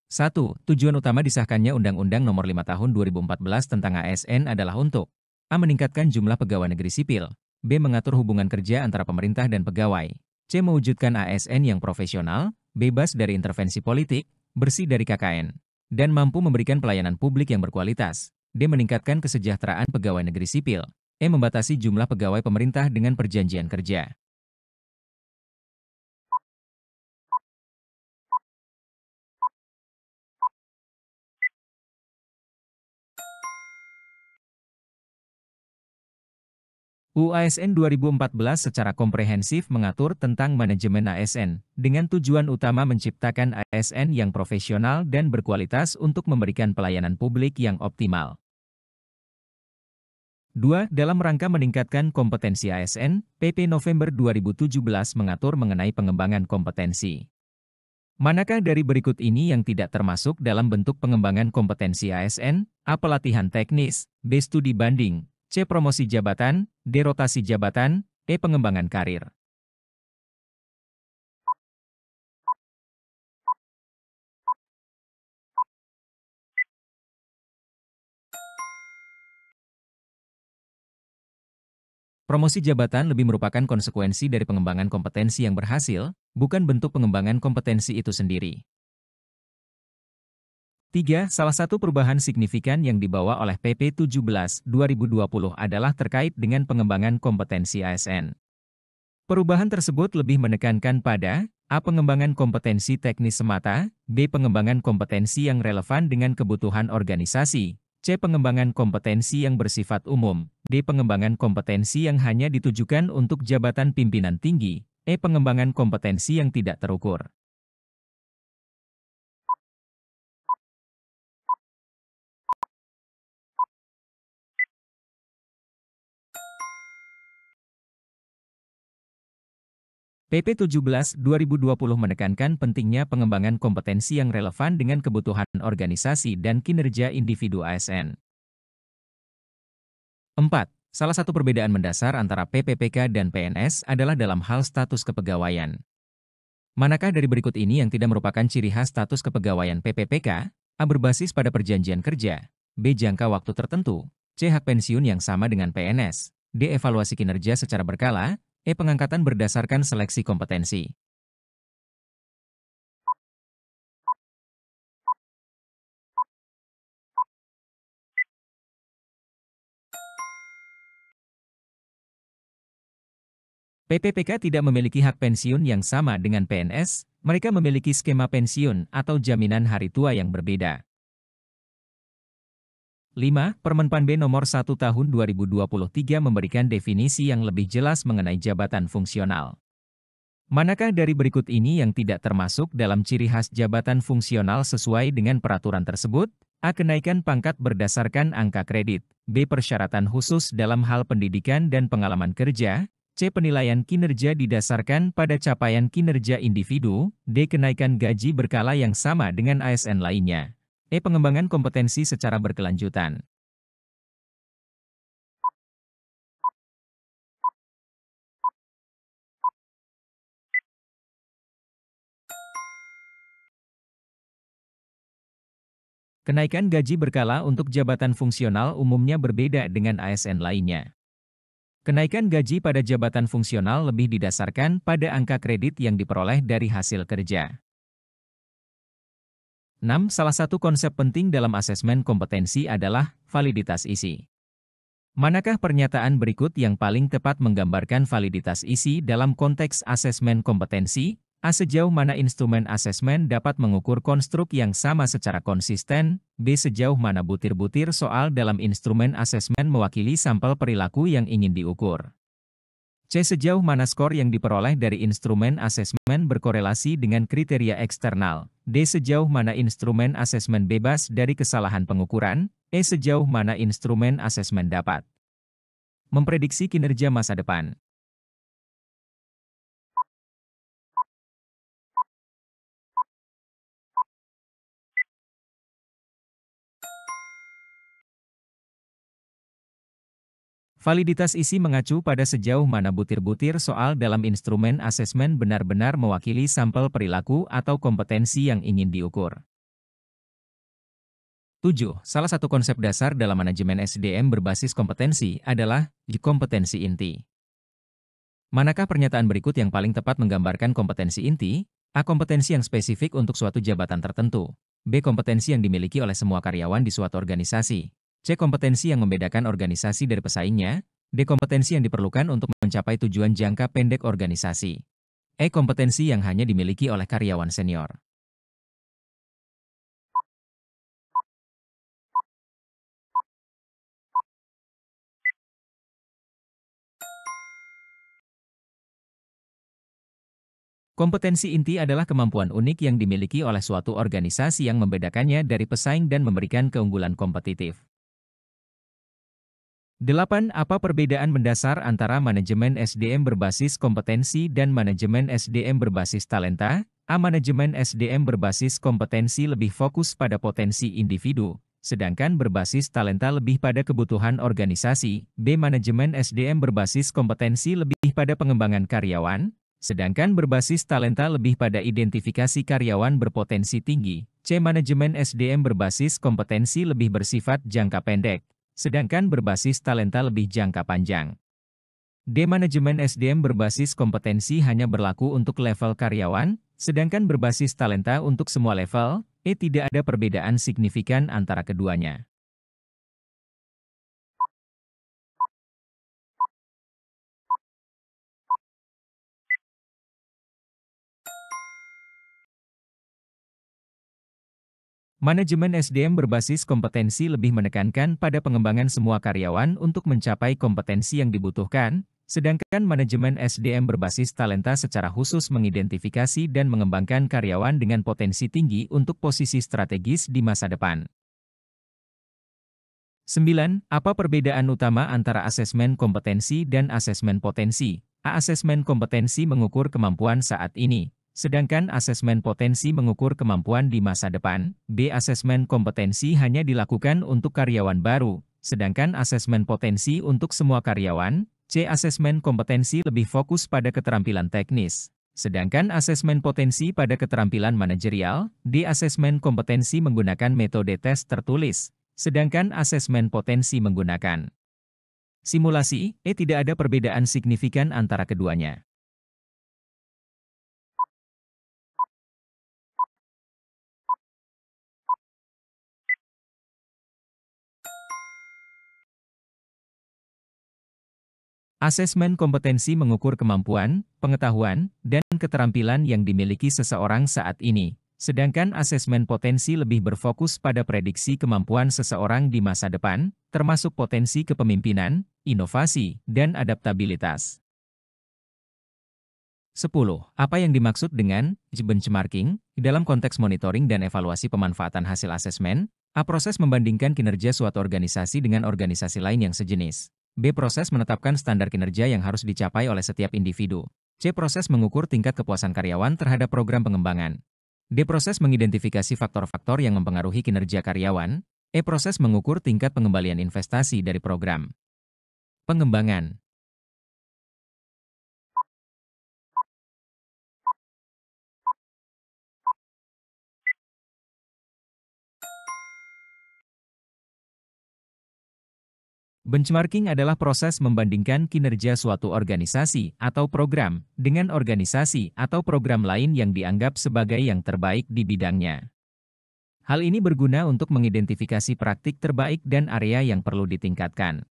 1. Tujuan utama disahkannya Undang-Undang Nomor 5 Tahun 2014 tentang ASN adalah untuk A. Meningkatkan jumlah pegawai negeri sipil, B. Mengatur hubungan kerja antara pemerintah dan pegawai, C. Mewujudkan ASN yang profesional, bebas dari intervensi politik, bersih dari KKN, dan mampu memberikan pelayanan publik yang berkualitas, D. Meningkatkan kesejahteraan pegawai negeri sipil, E. Membatasi jumlah pegawai pemerintah dengan perjanjian kerja. UASN 2014 secara komprehensif mengatur tentang manajemen ASN, dengan tujuan utama menciptakan ASN yang profesional dan berkualitas untuk memberikan pelayanan publik yang optimal. 2. Dalam rangka meningkatkan kompetensi ASN, PP November 2017 mengatur mengenai pengembangan kompetensi. Manakah dari berikut ini yang tidak termasuk dalam bentuk pengembangan kompetensi ASN? A. Pelatihan teknis, B. Studi banding, C. Promosi jabatan, D. Rotasi jabatan, E. Pengembangan karir. Promosi jabatan lebih merupakan konsekuensi dari pengembangan kompetensi yang berhasil, bukan bentuk pengembangan kompetensi itu sendiri. 3. Salah satu perubahan signifikan yang dibawa oleh PP 17/2020 adalah terkait dengan pengembangan kompetensi ASN. Perubahan tersebut lebih menekankan pada A. Pengembangan kompetensi teknis semata, B. Pengembangan kompetensi yang relevan dengan kebutuhan organisasi, C. Pengembangan kompetensi yang bersifat umum, D. Pengembangan kompetensi yang hanya ditujukan untuk jabatan pimpinan tinggi, E. Pengembangan kompetensi yang tidak terukur. PP 17/2020 menekankan pentingnya pengembangan kompetensi yang relevan dengan kebutuhan organisasi dan kinerja individu ASN. 4. Salah satu perbedaan mendasar antara PPPK dan PNS adalah dalam hal status kepegawaian. Manakah dari berikut ini yang tidak merupakan ciri khas status kepegawaian PPPK? A. Berbasis pada perjanjian kerja, B. Jangka waktu tertentu, C. Hak pensiun yang sama dengan PNS, D. Evaluasi kinerja secara berkala, E. Pengangkatan berdasarkan seleksi kompetensi. PPPK tidak memiliki hak pensiun yang sama dengan PNS, mereka memiliki skema pensiun atau jaminan hari tua yang berbeda. 5. Permenpan B Nomor 1 Tahun 2023 memberikan definisi yang lebih jelas mengenai jabatan fungsional. Manakah dari berikut ini yang tidak termasuk dalam ciri khas jabatan fungsional sesuai dengan peraturan tersebut? A. Kenaikan pangkat berdasarkan angka kredit, B. Persyaratan khusus dalam hal pendidikan dan pengalaman kerja, C. Penilaian kinerja didasarkan pada capaian kinerja individu, D. Kenaikan gaji berkala yang sama dengan ASN lainnya, E. Pengembangan kompetensi secara berkelanjutan. Kenaikan gaji berkala untuk jabatan fungsional umumnya berbeda dengan ASN lainnya. Kenaikan gaji pada jabatan fungsional lebih didasarkan pada angka kredit yang diperoleh dari hasil kerja. 6. Salah satu konsep penting dalam asesmen kompetensi adalah validitas isi. Manakah pernyataan berikut yang paling tepat menggambarkan validitas isi dalam konteks asesmen kompetensi? A. Sejauh mana instrumen asesmen dapat mengukur konstruk yang sama secara konsisten, B. Sejauh mana butir-butir soal dalam instrumen asesmen mewakili sampel perilaku yang ingin diukur. C. Sejauh mana skor yang diperoleh dari instrumen asesmen berkorelasi dengan kriteria eksternal. D. Sejauh mana instrumen asesmen bebas dari kesalahan pengukuran. E. Sejauh mana instrumen asesmen dapat memprediksi kinerja masa depan. Validitas isi mengacu pada sejauh mana butir-butir soal dalam instrumen asesmen benar-benar mewakili sampel perilaku atau kompetensi yang ingin diukur. 7. Salah satu konsep dasar dalam manajemen SDM berbasis kompetensi adalah kompetensi inti. Manakah pernyataan berikut yang paling tepat menggambarkan kompetensi inti? A. Kompetensi yang spesifik untuk suatu jabatan tertentu. B. Kompetensi yang dimiliki oleh semua karyawan di suatu organisasi. C. Kompetensi yang membedakan organisasi dari pesaingnya. D. Kompetensi yang diperlukan untuk mencapai tujuan jangka pendek organisasi. E. Kompetensi yang hanya dimiliki oleh karyawan senior. Kompetensi inti adalah kemampuan unik yang dimiliki oleh suatu organisasi yang membedakannya dari pesaing dan memberikan keunggulan kompetitif. 8. Apa perbedaan mendasar antara manajemen SDM berbasis kompetensi dan manajemen SDM berbasis talenta? A. Manajemen SDM berbasis kompetensi lebih fokus pada potensi individu, sedangkan berbasis talenta lebih pada kebutuhan organisasi. B. Manajemen SDM berbasis kompetensi lebih pada pengembangan karyawan, sedangkan berbasis talenta lebih pada identifikasi karyawan berpotensi tinggi. C. Manajemen SDM berbasis kompetensi lebih bersifat jangka pendek, sedangkan berbasis talenta lebih jangka panjang. D. Manajemen SDM berbasis kompetensi hanya berlaku untuk level karyawan, sedangkan berbasis talenta untuk semua level. E. Tidak ada perbedaan signifikan antara keduanya. Manajemen SDM berbasis kompetensi lebih menekankan pada pengembangan semua karyawan untuk mencapai kompetensi yang dibutuhkan, sedangkan manajemen SDM berbasis talenta secara khusus mengidentifikasi dan mengembangkan karyawan dengan potensi tinggi untuk posisi strategis di masa depan. 9. Apa perbedaan utama antara asesmen kompetensi dan asesmen potensi? A. Asesmen kompetensi mengukur kemampuan saat ini, sedangkan asesmen potensi mengukur kemampuan di masa depan. B. Asesmen kompetensi hanya dilakukan untuk karyawan baru, sedangkan asesmen potensi untuk semua karyawan. C. Asesmen kompetensi lebih fokus pada keterampilan teknis, sedangkan asesmen potensi pada keterampilan manajerial. D. Asesmen kompetensi menggunakan metode tes tertulis, sedangkan asesmen potensi menggunakan simulasi. E. Tidak ada perbedaan signifikan antara keduanya. Asesmen kompetensi mengukur kemampuan, pengetahuan, dan keterampilan yang dimiliki seseorang saat ini, sedangkan asesmen potensi lebih berfokus pada prediksi kemampuan seseorang di masa depan, termasuk potensi kepemimpinan, inovasi, dan adaptabilitas. 10. Apa yang dimaksud dengan benchmarking? Dalam konteks monitoring dan evaluasi pemanfaatan hasil asesmen, A. Proses membandingkan kinerja suatu organisasi dengan organisasi lain yang sejenis. B. Proses menetapkan standar kinerja yang harus dicapai oleh setiap individu. C. Proses mengukur tingkat kepuasan karyawan terhadap program pengembangan. D. Proses mengidentifikasi faktor-faktor yang mempengaruhi kinerja karyawan. E. Proses mengukur tingkat pengembalian investasi dari program pengembangan. Benchmarking adalah proses membandingkan kinerja suatu organisasi atau program dengan organisasi atau program lain yang dianggap sebagai yang terbaik di bidangnya. Hal ini berguna untuk mengidentifikasi praktik terbaik dan area yang perlu ditingkatkan.